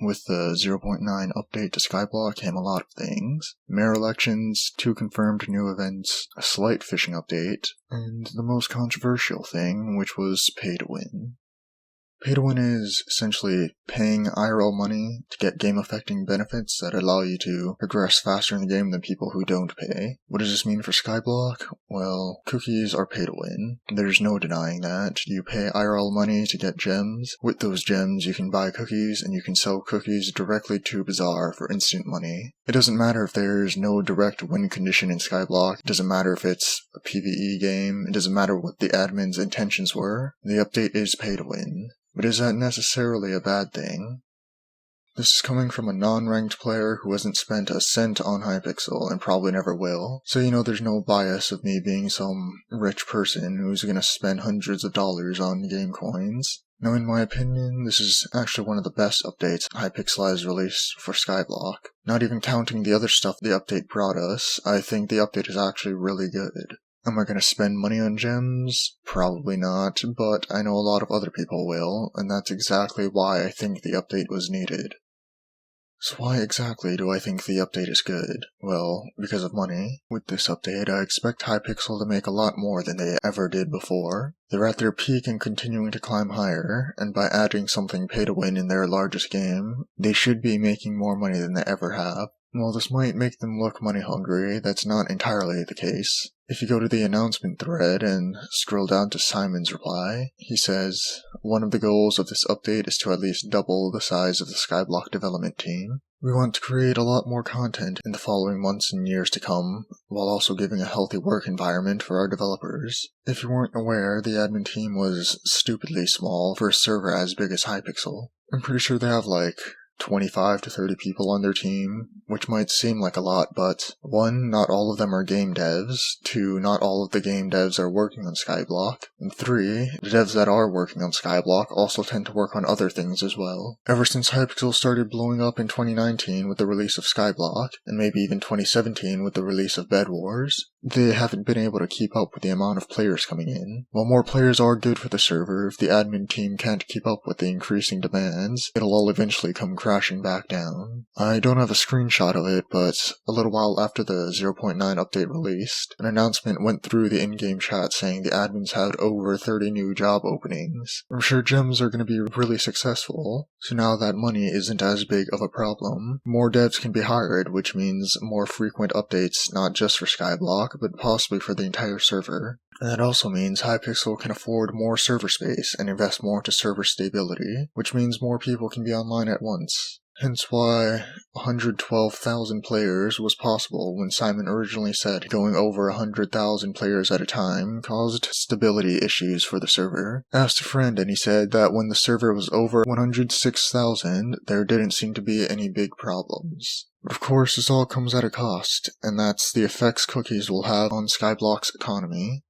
With the 0.9 update to Skyblock came a lot of things. Mayor elections, 2 confirmed new events, a slight fishing update, and the most controversial thing, which was pay to win. Pay to win is essentially paying IRL money to get game-affecting benefits that allow you to progress faster in the game than people who don't pay. What does this mean for Skyblock? Well, cookies are pay to win. There's no denying that. You pay IRL money to get gems. With those gems, you can buy cookies, and you can sell cookies directly to Bazaar for instant money. It doesn't matter if there's no direct win condition in Skyblock. It doesn't matter if it's a PvE game. It doesn't matter what the admin's intentions were. The update is pay to win. But is that necessarily a bad thing? This is coming from a non-ranked player who hasn't spent a cent on Hypixel and probably never will, so there's no bias of me being some rich person who's gonna spend hundreds of dollars on game coins. Now, in my opinion, this is actually one of the best updates Hypixel has released for Skyblock. Not even counting the other stuff the update brought us, I think the update is actually really good. Am I going to spend money on gems? Probably not, but I know a lot of other people will, and that's exactly why I think the update was needed. So why exactly do I think the update is good? Well, because of money. With this update, I expect Hypixel to make a lot more than they ever did before. They're at their peak and continuing to climb higher, and by adding something pay to win in their largest game, they should be making more money than they ever have. While this might make them look money hungry, that's not entirely the case. If you go to the announcement thread and scroll down to Simon's reply, he says, "One of the goals of this update is to at least double the size of the Skyblock development team. We want to create a lot more content in the following months and years to come, while also giving a healthy work environment for our developers." If you weren't aware, the admin team was stupidly small for a server as big as Hypixel. I'm pretty sure they have 25 to 30 people on their team, which might seem like a lot, but 1, not all of them are game devs, 2, not all of the game devs are working on Skyblock, and 3, the devs that are working on Skyblock also tend to work on other things as well. Ever since Hypixel started blowing up in 2019 with the release of Skyblock, and maybe even 2017 with the release of Bed Wars, they haven't been able to keep up with the amount of players coming in. While more players are good for the server, if the admin team can't keep up with the increasing demands, it'll all eventually come crashing back down. I don't have a screenshot of it, but a little while after the 0.9 update released, an announcement went through the in-game chat saying the admins had over 30 new job openings. I'm sure gems are going to be really successful, so now that money isn't as big of a problem. More devs can be hired, which means more frequent updates not just for Skyblock, but possibly for the entire server. And that also means Hypixel can afford more server space and invest more into server stability, which means more people can be online at once. Hence why 112,000 players was possible when Simon originally said going over 100,000 players at a time caused stability issues for the server. Asked a friend and he said that when the server was over 106,000, there didn't seem to be any big problems. Of course, this all comes at a cost, and that's the effects cookies will have on Skyblock's economy.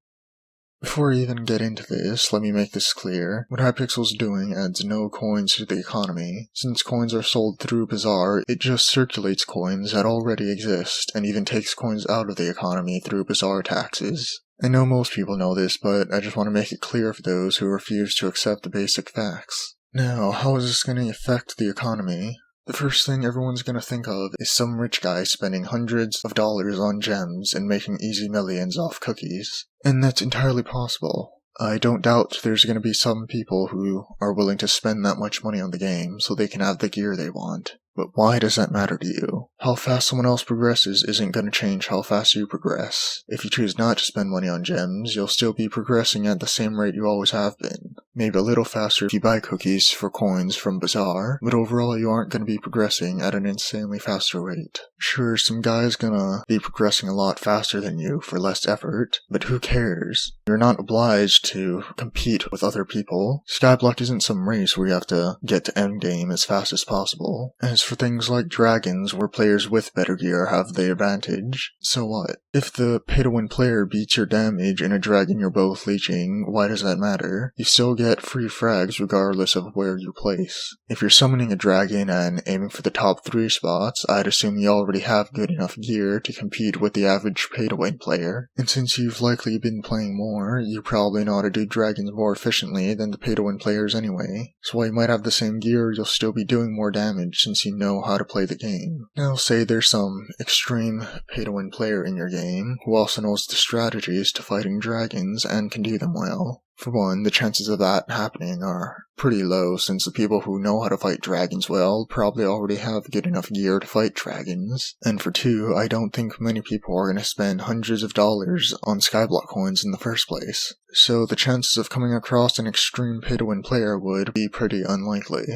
Before I even get into this, let me make this clear. What Hypixel's doing adds no coins to the economy. Since coins are sold through Bazaar, it just circulates coins that already exist, and even takes coins out of the economy through Bazaar taxes. I know most people know this, but I just want to make it clear for those who refuse to accept the basic facts. Now, how is this going to affect the economy? The first thing everyone's gonna think of is some rich guy spending hundreds of dollars on gems and making easy millions off cookies. And that's entirely possible. I don't doubt there's gonna be some people who are willing to spend that much money on the game so they can have the gear they want. But why does that matter to you? How fast someone else progresses isn't going to change how fast you progress. If you choose not to spend money on gems, you'll still be progressing at the same rate you always have been. Maybe a little faster if you buy cookies for coins from Bazaar, but overall you aren't going to be progressing at an insanely faster rate. Sure, some guy's gonna be progressing a lot faster than you for less effort, but who cares? You're not obliged to compete with other people. Skyblock isn't some race where you have to get to endgame as fast as possible. As for things like dragons, where players with better gear have the advantage, so what? If the pay-to-win player beats your damage in a dragon you're both leeching, why does that matter? You still get get free frags regardless of where you place. If you're summoning a dragon and aiming for the top 3 spots, I'd assume you already have good enough gear to compete with the average pay-to-win player, and since you've likely been playing more, you probably know how to do dragons more efficiently than the pay-to-win players anyway. So while you might have the same gear, you'll still be doing more damage since you know how to play the game. Now say there's some extreme pay-to-win player in your game who also knows the strategies to fighting dragons and can do them well. For one, the chances of that happening are pretty low since the people who know how to fight dragons well probably already have good enough gear to fight dragons. And for two, I don't think many people are going to spend hundreds of dollars on Skyblock coins in the first place. So the chances of coming across an extreme pay-to-win player would be pretty unlikely.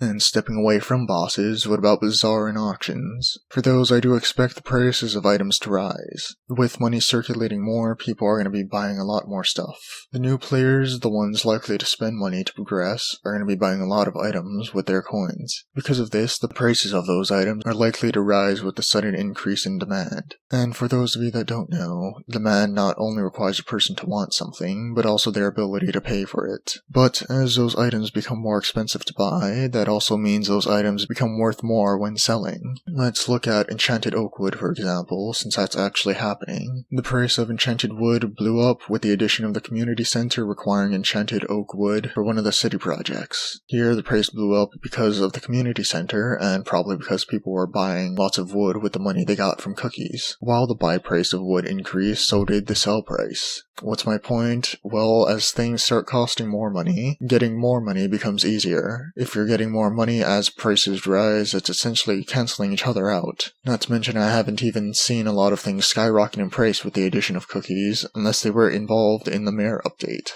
And stepping away from bosses, what about bazaar and auctions? For those, I do expect the prices of items to rise. With money circulating more, people are going to be buying a lot more stuff. The new players, the ones likely to spend money to progress, are going to be buying a lot of items with their coins. Because of this, the prices of those items are likely to rise with the sudden increase in demand. And for those of you that don't know, demand not only requires a person to want something, but also their ability to pay for it. But as those items become more expensive to buy, that also means those items become worth more when selling. Let's look at enchanted oak wood, for example, since that's actually happening. The price of enchanted wood blew up with the addition of the community center requiring enchanted oak wood for one of the city projects. Here, the price blew up because of the community center, and probably because people were buying lots of wood with the money they got from cookies. While the buy price of wood increased, so did the sell price. What's my point? Well, as things start costing more money, getting more money becomes easier. If you're getting more money as prices rise, it's essentially cancelling each other out. Not to mention I haven't even seen a lot of things skyrocket in price with the addition of cookies, unless they were involved in the Mayor update.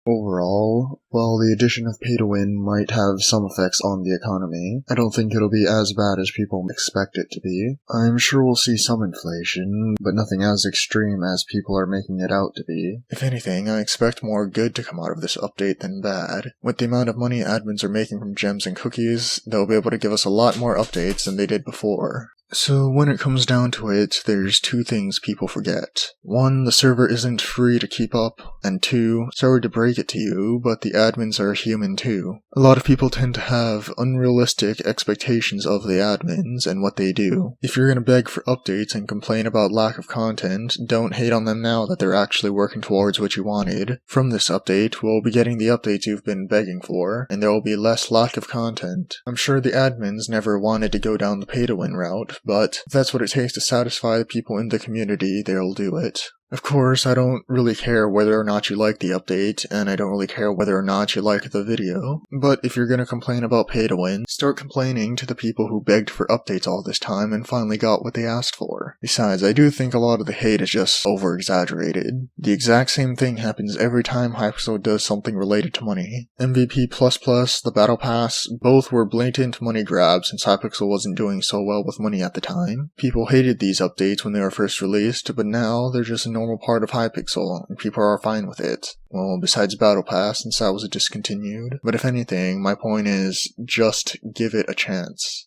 Overall, while the addition of pay-to-win might have some effects on the economy, I don't think it'll be as bad as people expect it to be. I'm sure we'll see some inflation, but nothing as extreme as people are making it out to be. If anything, I expect more good to come out of this update than bad. With the amount of money admins are making from gems and cookies, they'll be able to give us a lot more updates than they did before. So when it comes down to it, there's two things people forget. One, the server isn't free to keep up, and two, sorry to break it to you, but the admins are human too. A lot of people tend to have unrealistic expectations of the admins and what they do. If you're gonna beg for updates and complain about lack of content, don't hate on them now that they're actually working towards what you wanted. From this update, we'll be getting the updates you've been begging for, and there will be less lack of content. I'm sure the admins never wanted to go down the pay-to-win route, but if that's what it takes to satisfy the people in the community, they'll do it. Of course, I don't really care whether or not you like the update, and I don't really care whether or not you like the video, but if you're gonna complain about pay-to-win, start complaining to the people who begged for updates all this time and finally got what they asked for. Besides, I do think a lot of the hate is just over-exaggerated. The exact same thing happens every time Hypixel does something related to money. MVP++, the Battle Pass, both were blatant money grabs since Hypixel wasn't doing so well with money at the time. People hated these updates when they were first released, but now they're just a normal part of Hypixel, and people are fine with it. Well, besides Battle Pass, since that was discontinued. But if anything, my point is, just give it a chance.